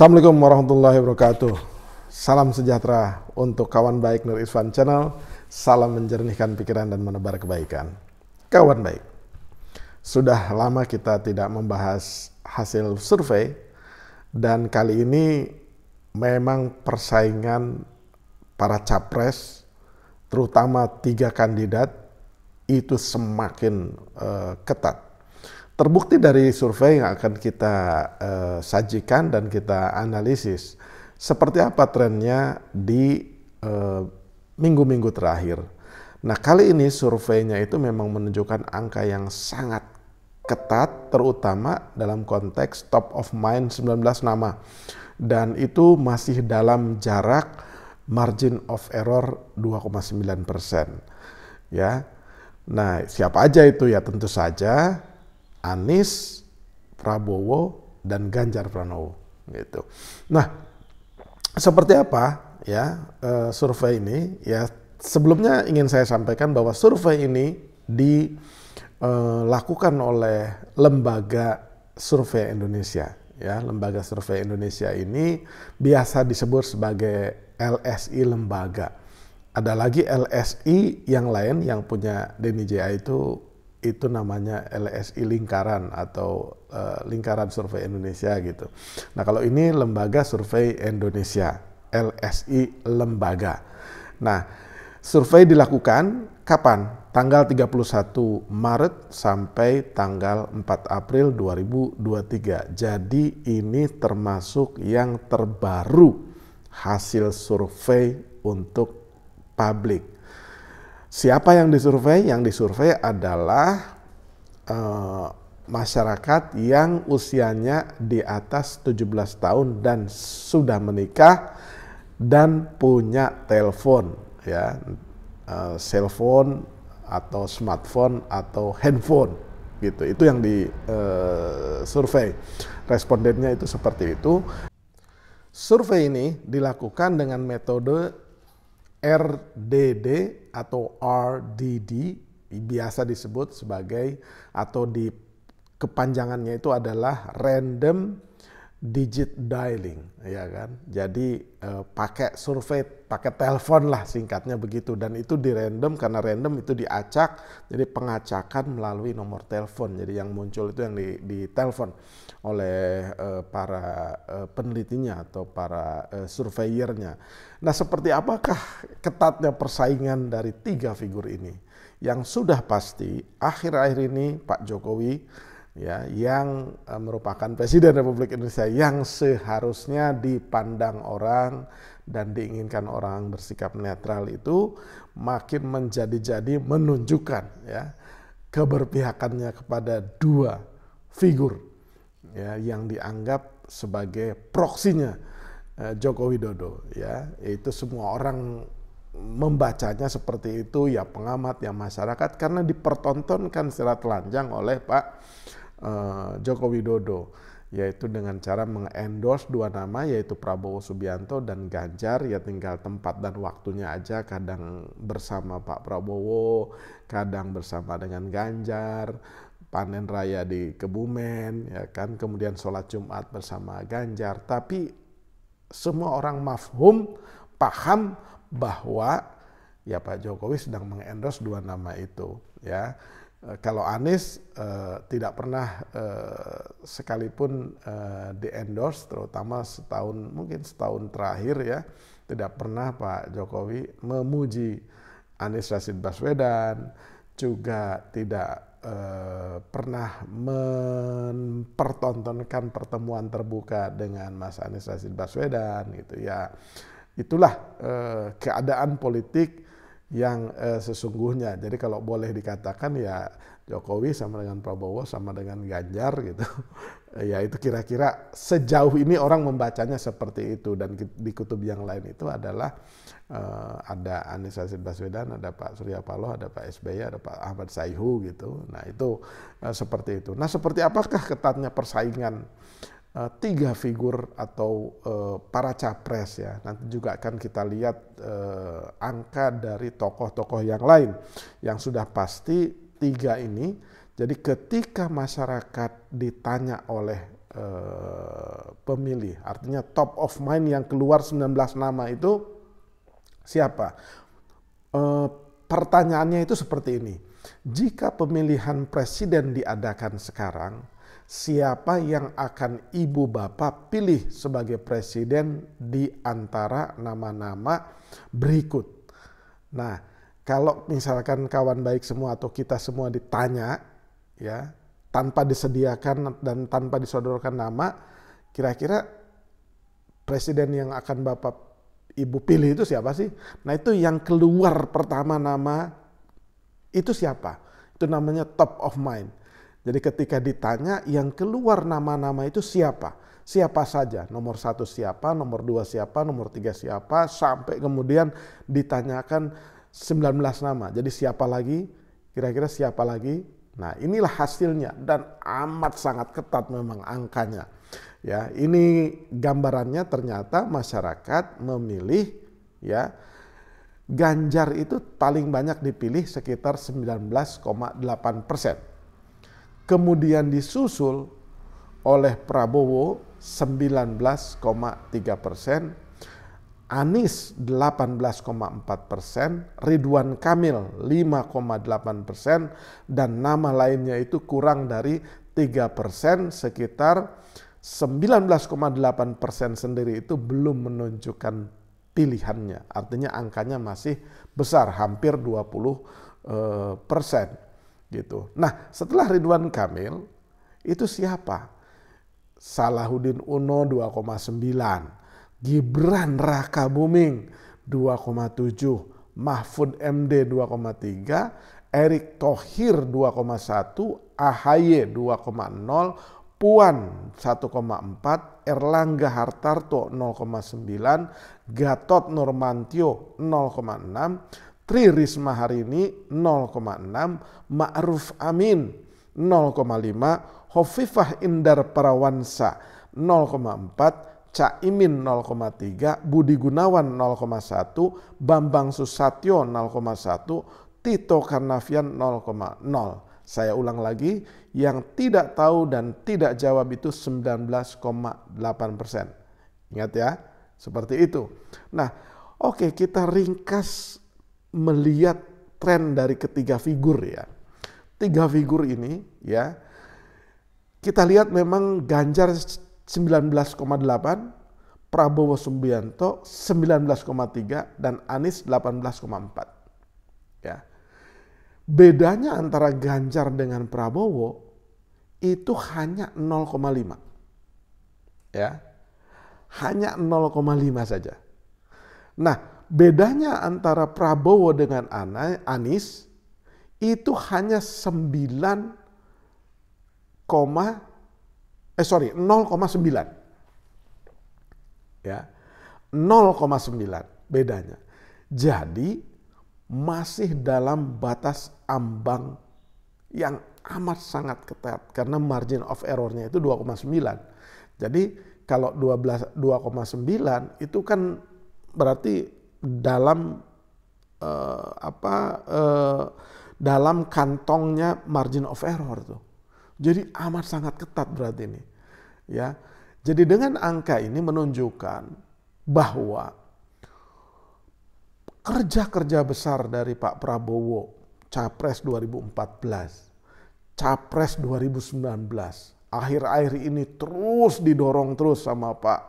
Assalamualaikum warahmatullahi wabarakatuh. Salam sejahtera untuk kawan baik Nur Isfan Channel. Salam menjernihkan pikiran dan menebar kebaikan. Kawan baik, sudah lama kita tidak membahas hasil survei, dan kali ini memang persaingan para capres, terutama 3 kandidat, itu semakin ketat. Terbukti dari survei yang akan kita sajikan dan kita analisis seperti apa trennya di minggu-minggu terakhir. Nah, kali ini surveinya itu memang menunjukkan angka yang sangat ketat, terutama dalam konteks top of mind 19 nama. Dan itu masih dalam jarak margin of error 2,9%. Ya. Nah, siapa aja itu ya? Tentu saja Anies, Prabowo, dan Ganjar Pranowo gitu. Nah, seperti apa ya survei ini? Ya, sebelumnya ingin saya sampaikan bahwa survei ini dilakukan oleh Lembaga Survei Indonesia. Ya, Lembaga Survei Indonesia ini biasa disebut sebagai LSI lembaga. Ada lagi LSI yang lain yang punya Denny Ja itu namanya LSI lingkaran atau lingkaran survei Indonesia gitu. Nah, kalau ini Lembaga Survei Indonesia, LSI lembaga. Nah, survei dilakukan kapan? Tanggal 31 Maret sampai tanggal 4 April 2023. Jadi ini termasuk yang terbaru hasil survei untuk publik. Siapa yang disurvei? Yang disurvei adalah masyarakat yang usianya di atas 17 tahun dan sudah menikah dan punya telepon, ya, cellphone atau smartphone atau handphone, gitu. Itu yang disurvei. Respondennya itu seperti itu. Survei ini dilakukan dengan metode RDD atau RDD, biasa disebut sebagai atau di kepanjangannya itu adalah random digit dialing, ya kan. Jadi pakai survei, pakai telepon lah singkatnya begitu, dan itu di random karena random itu diacak, jadi pengacakan melalui nomor telepon. Jadi yang muncul itu yang di telepon oleh para penelitinya atau para surveyornya. Nah, seperti apakah ketatnya persaingan dari 3 figur ini? Yang sudah pasti akhir-akhir ini Pak Jokowi, ya, yang merupakan Presiden Republik Indonesia yang seharusnya dipandang orang dan diinginkan orang bersikap netral, itu makin menjadi-jadi menunjukkan ya keberpihakannya kepada 2 figur ya yang dianggap sebagai proksinya Joko Widodo, ya. Itu semua orang membacanya seperti itu, ya pengamat, ya masyarakat, karena dipertontonkan secara telanjang oleh Pak Joko Widodo, yaitu dengan cara mengendorse 2 nama, yaitu Prabowo Subianto dan Ganjar. Ya tinggal tempat dan waktunya aja, kadang bersama Pak Prabowo, kadang bersama dengan Ganjar, panen raya di Kebumen, ya kan, kemudian sholat Jumat bersama Ganjar. Tapi semua orang mafhum, paham bahwa ya Pak Jokowi sedang mengendorse 2 nama itu, ya. Kalau Anies tidak pernah sekalipun di-endorse, terutama mungkin setahun terakhir ya, tidak pernah Pak Jokowi memuji Anies Rashid Baswedan, juga tidak pernah mempertontonkan pertemuan terbuka dengan Mas Anies Rashid Baswedan, gitu ya. Itulah keadaan politik yang sesungguhnya. Jadi kalau boleh dikatakan ya Jokowi sama dengan Prabowo sama dengan Ganjar gitu. Ya itu kira-kira sejauh ini orang membacanya seperti itu. Dan di kutub yang lain itu adalah ada Anies Rashid Baswedan, ada Pak Surya Paloh, ada Pak SBY, ada Pak Ahmad Sayhu gitu. Nah itu seperti itu. Nah, seperti apakah ketatnya persaingan 3 figur atau para capres ya. Nanti juga akan kita lihat angka dari tokoh-tokoh yang lain. Yang sudah pasti 3 ini, jadi ketika masyarakat ditanya oleh pemilih. Artinya top of mind yang keluar 19 nama itu siapa? Pertanyaannya itu seperti ini. Jika pemilihan presiden diadakan sekarang, siapa yang akan ibu bapak pilih sebagai presiden di antara nama-nama berikut? Nah, kalau misalkan kawan baik semua atau kita semua ditanya, ya, tanpa disediakan dan tanpa disodorkan nama, kira-kira presiden yang akan bapak ibu pilih itu siapa sih? Nah, itu yang keluar pertama nama itu siapa? Itu namanya top of mind. Jadi ketika ditanya yang keluar nama-nama itu siapa? Siapa saja? Nomor 1 siapa, nomor 2 siapa, nomor 3 siapa, sampai kemudian ditanyakan 19 nama. Jadi siapa lagi? Kira-kira siapa lagi? Nah, inilah hasilnya dan amat sangat ketat memang angkanya. Ya, ini gambarannya ternyata masyarakat memilih, ya, Ganjar itu paling banyak dipilih sekitar 19,8%. Kemudian disusul oleh Prabowo 19,3%, Anies 18,4%, Ridwan Kamil 5,8%, dan nama lainnya itu kurang dari 3%, sekitar 19,8% sendiri itu belum menunjukkan pilihannya. Artinya angkanya masih besar, hampir 20%. Gitu. Nah, setelah Ridwan Kamil itu siapa? Salahuddin Uno 2,9, Gibran Rakabuming 2,7, Mahfud MD 2,3, Erick Thohir 2,1, AHY 2,0, Puan 1,4, Erlangga Hartarto 0,9, Gatot Nurmantio 0,6, Tri Risma Harini 0,6, Ma'ruf Amin 0,5, Hovifah Indar Parawansa 0,4, Caimin 0,3, Budi Gunawan 0,1, Bambang Susatyo 0,1, Tito Karnavian 0,0. Saya ulang lagi, yang tidak tahu dan tidak jawab itu 19,8%. Ingat ya, seperti itu. Nah, oke, kita ringkas melihat tren dari ketiga figur ya. Tiga figur ini ya, kita lihat memang Ganjar 19,8, Prabowo Subianto 19,3, dan Anies 18,4. Ya. Bedanya antara Ganjar dengan Prabowo itu hanya 0,5. Ya. Hanya 0,5 saja. Nah, bedanya antara Prabowo dengan Anies itu hanya 0,9. Ya. 0,9 bedanya. Jadi masih dalam batas ambang yang amat sangat ketat karena margin of error-nya itu 2,9. Jadi kalau 2,9 itu kan berarti dalam dalam kantongnya margin of error tuh. Jadi amat sangat ketat berarti ini. Ya. Jadi dengan angka ini menunjukkan bahwa kerja-kerja besar dari Pak Prabowo, Capres 2014, Capres 2019, akhir-akhir ini terus didorong terus sama Pak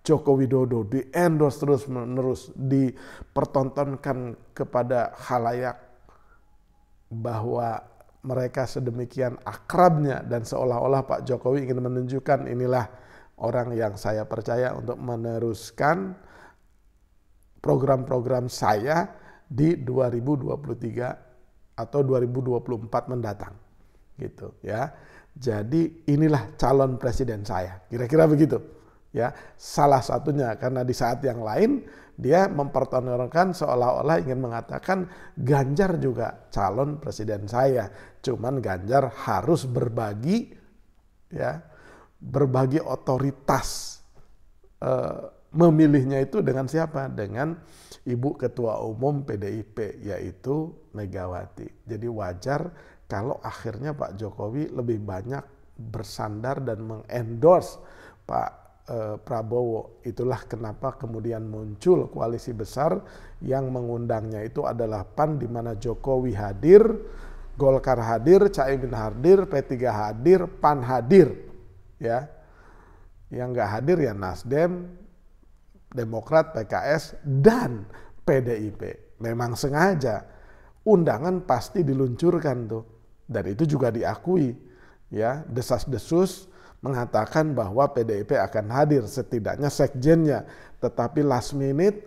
Joko Widodo, di-endorse terus-menerus, dipertontonkan kepada khalayak bahwa mereka sedemikian akrabnya dan seolah-olah Pak Jokowi ingin menunjukkan inilah orang yang saya percaya untuk meneruskan program-program saya di 2023 atau 2024 mendatang. Gitu ya. Jadi inilah calon presiden saya. Kira-kira begitu. Ya, salah satunya karena di saat yang lain dia mempertontonkan seolah-olah ingin mengatakan Ganjar juga calon presiden saya. Cuman Ganjar harus berbagi ya, berbagi otoritas memilihnya itu dengan siapa? Dengan Ibu Ketua Umum PDIP yaitu Megawati. Jadi wajar kalau akhirnya Pak Jokowi lebih banyak bersandar dan mengendorse Pak Prabowo. Itulah kenapa kemudian muncul koalisi besar yang mengundangnya itu adalah PAN, di mana Jokowi hadir, Golkar hadir, Caimin hadir, P3 hadir, PAN hadir, ya. Yang nggak hadir ya Nasdem, Demokrat, PKS, dan PDIP. Memang sengaja undangan pasti diluncurkan tuh, dan itu juga diakui, ya. Desas-desus mengatakan bahwa PDIP akan hadir, setidaknya sekjennya, tetapi last minute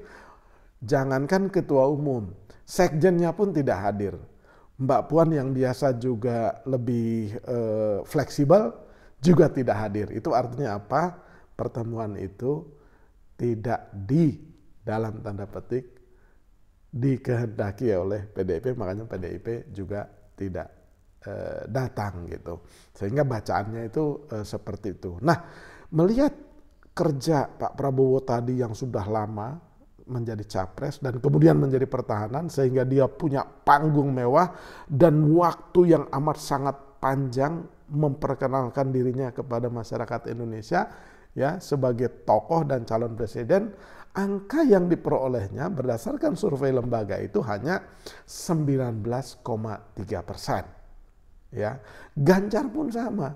jangankan ketua umum, sekjennya pun tidak hadir. Mbak Puan yang biasa juga lebih fleksibel juga tidak hadir. Itu artinya apa? Pertemuan itu tidak dalam tanda petik dikehendaki oleh PDIP, makanya PDIP juga tidak datang gitu. Sehingga bacaannya itu seperti itu. Nah, melihat kerja Pak Prabowo tadi yang sudah lama menjadi capres dan kemudian menjadi pertahanan, sehingga dia punya panggung mewah dan waktu yang amat sangat panjang memperkenalkan dirinya kepada masyarakat Indonesia, ya, sebagai tokoh dan calon presiden. Angka yang diperolehnya berdasarkan survei lembaga itu hanya 19,3%. Ya, Ganjar pun sama,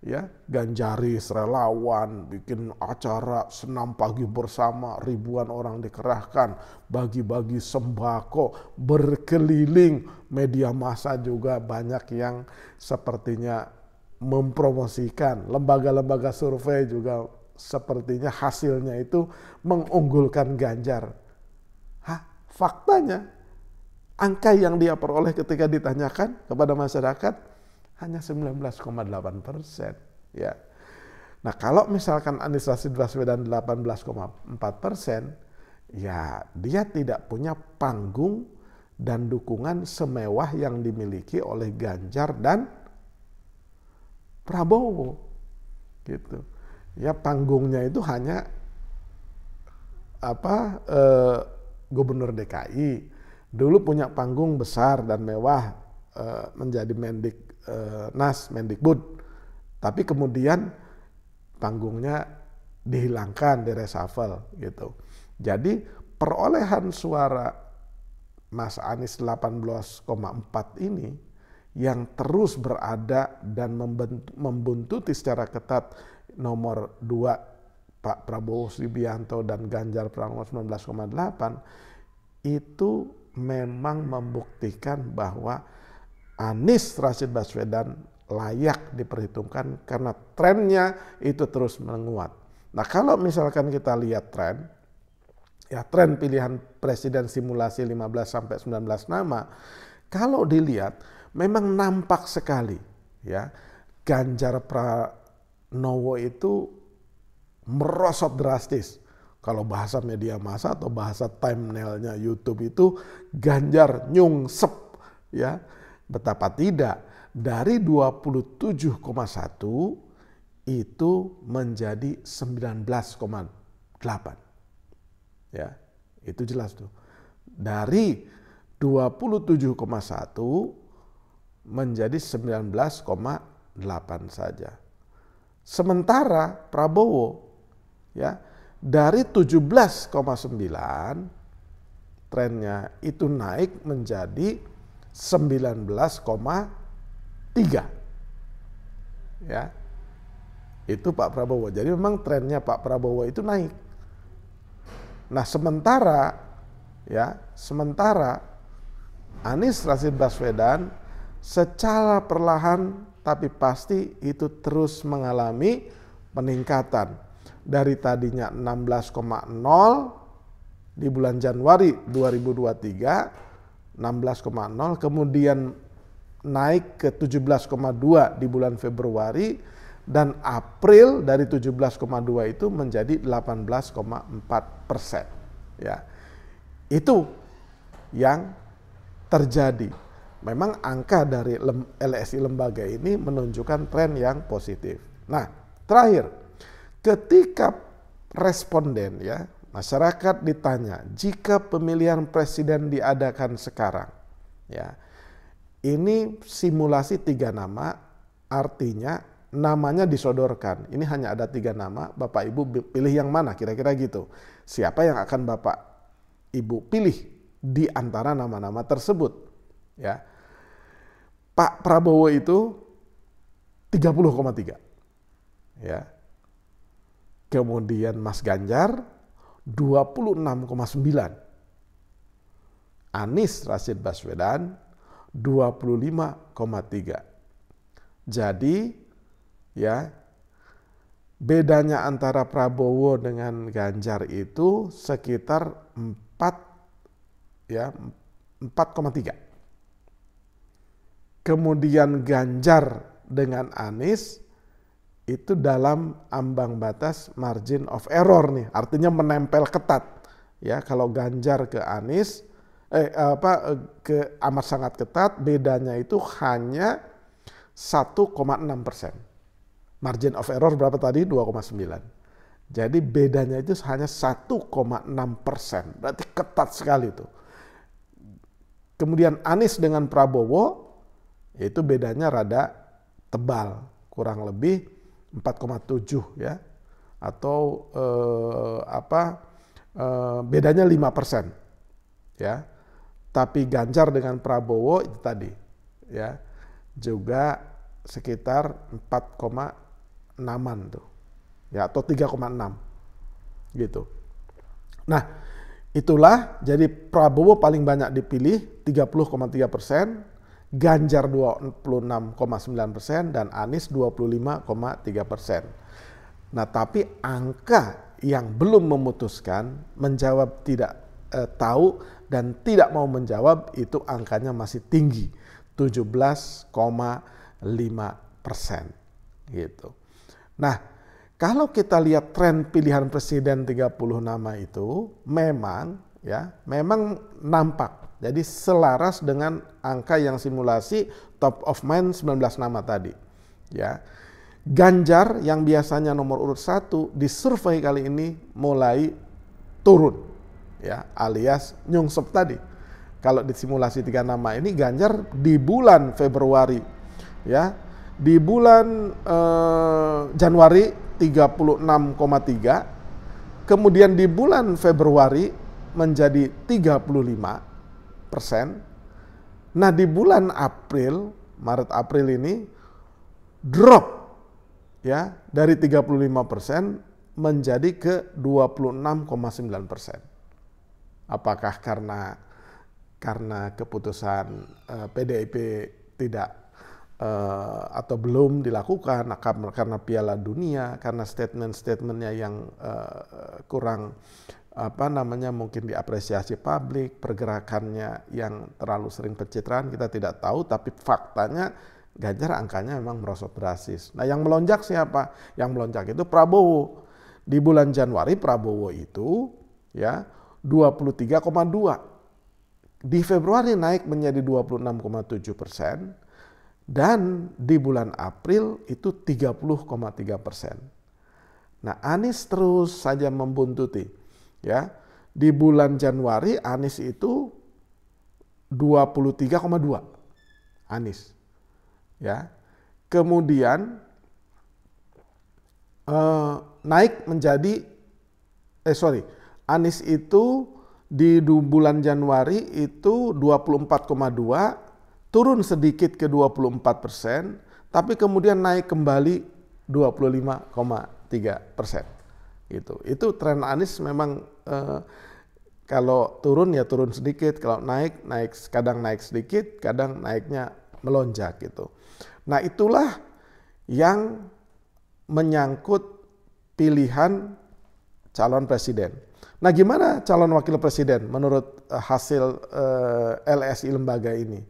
ya, Ganjaris, relawan, bikin acara senam pagi bersama, ribuan orang dikerahkan, bagi-bagi sembako, berkeliling, media massa juga banyak yang sepertinya mempromosikan, lembaga-lembaga survei juga sepertinya hasilnya itu mengunggulkan Ganjar. Faktanya angka yang dia peroleh ketika ditanyakan kepada masyarakat hanya 19,8%, ya. Nah, kalau misalkan Anies Rashid Baswedan 18,4%, ya dia tidak punya panggung dan dukungan semewah yang dimiliki oleh Ganjar dan Prabowo, gitu. Ya, panggungnya itu hanya Gubernur DKI. Dulu punya panggung besar dan mewah, menjadi Mendikbud, tapi kemudian panggungnya dihilangkan, direshuffle gitu. Jadi perolehan suara Mas Anies 18,4 ini yang terus berada dan membuntuti secara ketat nomor 2 Pak Prabowo Subianto dan Ganjar Pranowo 19,8, itu memang membuktikan bahwa Anies Rashid Baswedan layak diperhitungkan karena trennya itu terus menguat. Nah, kalau misalkan kita lihat tren pilihan presiden simulasi 15-19 nama, kalau dilihat memang nampak sekali, ya, Ganjar Pranowo itu merosot drastis. Kalau bahasa media massa atau bahasa thumbnailnya YouTube itu Ganjar nyungsep, ya. Betapa tidak, dari 27,1 itu menjadi 19,8. Ya, itu jelas tuh. Dari 27,1 menjadi 19,8 saja. Sementara Prabowo, ya, dari 17,9 trennya itu naik menjadi 19,3, ya, itu Pak Prabowo. Jadi memang trennya Pak Prabowo itu naik. Nah, sementara Anies Rashid Baswedan secara perlahan tapi pasti itu terus mengalami peningkatan dari tadinya 16,0 di bulan Januari 2023. 16,0, kemudian naik ke 17,2 di bulan Februari, dan April dari 17,2 itu menjadi 18,4%. Ya, itu yang terjadi. Memang angka dari LSI lembaga ini menunjukkan tren yang positif. Nah, terakhir, ketika responden, ya, masyarakat ditanya, jika pemilihan presiden diadakan sekarang, ya, ini simulasi 3 nama, artinya namanya disodorkan. Ini hanya ada 3 nama, Bapak Ibu pilih yang mana, kira-kira gitu. Siapa yang akan Bapak Ibu pilih di antara nama-nama tersebut? Ya. Pak Prabowo itu 30,3. Ya. Kemudian Mas Ganjar 26,9. Anies Rashid Baswedan 25,3. Jadi ya, bedanya antara Prabowo dengan Ganjar itu sekitar 4,3. Kemudian Ganjar dengan Anies itu dalam ambang batas margin of error nih, artinya menempel ketat. Ya, kalau Ganjar ke Anies ke amat sangat ketat, bedanya itu hanya 1,6%. Margin of error berapa tadi? 2,9. Jadi bedanya itu hanya 1,6%. Berarti ketat sekali itu. Kemudian Anies dengan Prabowo itu bedanya rada tebal, kurang lebih 4,7 ya. Atau bedanya 5%. Ya. Tapi Ganjar dengan Prabowo itu tadi ya, juga sekitar 4,6-an tuh. Ya, atau 3,6 gitu. Nah, itulah jadi Prabowo paling banyak dipilih 30,3%, Ganjar 26,9% dan Anies 25,3%. Nah, tapi angka yang belum memutuskan, menjawab tidak tahu dan tidak mau menjawab, itu angkanya masih tinggi, 17,5% gitu. Nah, kalau kita lihat tren pilihan presiden 30 nama itu memang nampak. Jadi selaras dengan angka yang simulasi top of mind 19 nama tadi. Ya. Ganjar yang biasanya nomor urut 1 di survei kali ini mulai turun. Ya, alias nyungsep tadi. Kalau di simulasi 3 nama ini Ganjar di bulan Februari ya, di bulan Januari 36,3, kemudian di bulan Februari menjadi 35%. Nah, di bulan April, Maret April ini drop ya dari 35% menjadi ke 26,9%. Apakah karena keputusan PDIP tidak atau belum dilakukan, karena Piala Dunia, karena statement-statementnya yang kurang mungkin diapresiasi publik, pergerakannya yang terlalu sering pencitraan, kita tidak tahu. Tapi faktanya Ganjar angkanya memang merosot drastis. Nah, yang melonjak siapa? Yang melonjak itu Prabowo. Di bulan Januari Prabowo itu ya 23,2. Di Februari naik menjadi 26,7%. Dan di bulan April itu 30,3%. Nah, Anies terus saja membuntuti. Ya, di bulan Januari Anies itu 23,2. Anies. Ya. Kemudian naik menjadi Anies itu di bulan Januari itu 24,2, turun sedikit ke 24%, tapi kemudian naik kembali 25,3%. Gitu. Itu tren Anies memang kalau turun ya turun sedikit, kalau naik kadang naik sedikit, kadang naiknya melonjak gitu. Nah, itulah yang menyangkut pilihan calon presiden. Nah, gimana calon wakil presiden menurut hasil LSI lembaga ini?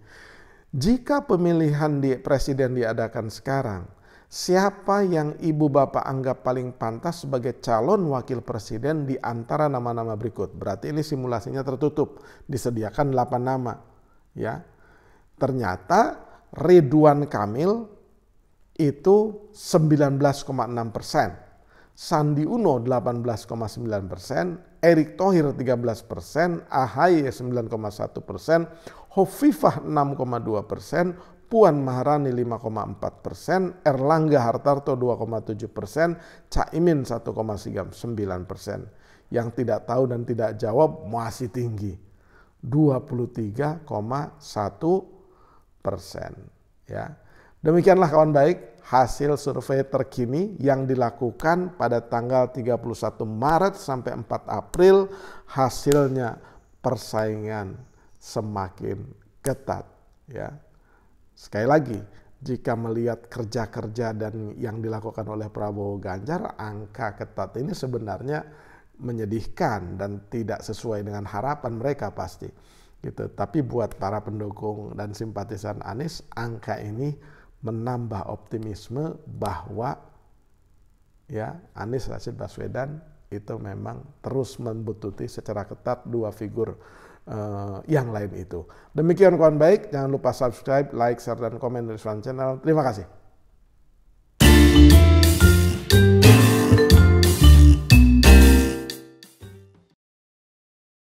Jika pemilihan presiden diadakan sekarang, siapa yang ibu bapak anggap paling pantas sebagai calon wakil presiden di antara nama-nama berikut? Berarti ini simulasinya tertutup, disediakan 8 nama. Ya, ternyata Ridwan Kamil itu 19,6%, Sandi Uno 18,9%, Erick Thohir 13%, AHY 9,1%, Hovifah 6,2%, Puan Maharani 5,4%, Erlangga Hartarto 2,7%, Caimin 1,9%. Yang tidak tahu dan tidak jawab masih tinggi, 23,1%. Ya. Demikianlah kawan baik hasil survei terkini yang dilakukan pada tanggal 31 Maret sampai 4 April. Hasilnya persaingan semakin ketat, ya. Sekali lagi, jika melihat kerja-kerja dan yang dilakukan oleh Prabowo Ganjar, angka ketat ini sebenarnya menyedihkan dan tidak sesuai dengan harapan mereka pasti. Gitu. Tapi buat para pendukung dan simpatisan Anies, angka ini menambah optimisme bahwa ya Anies Rashid Baswedan itu memang terus membututi secara ketat dua figur yang lain itu. Demikian kawan baik, jangan lupa subscribe, like, share, dan komen di channel. Terima kasih.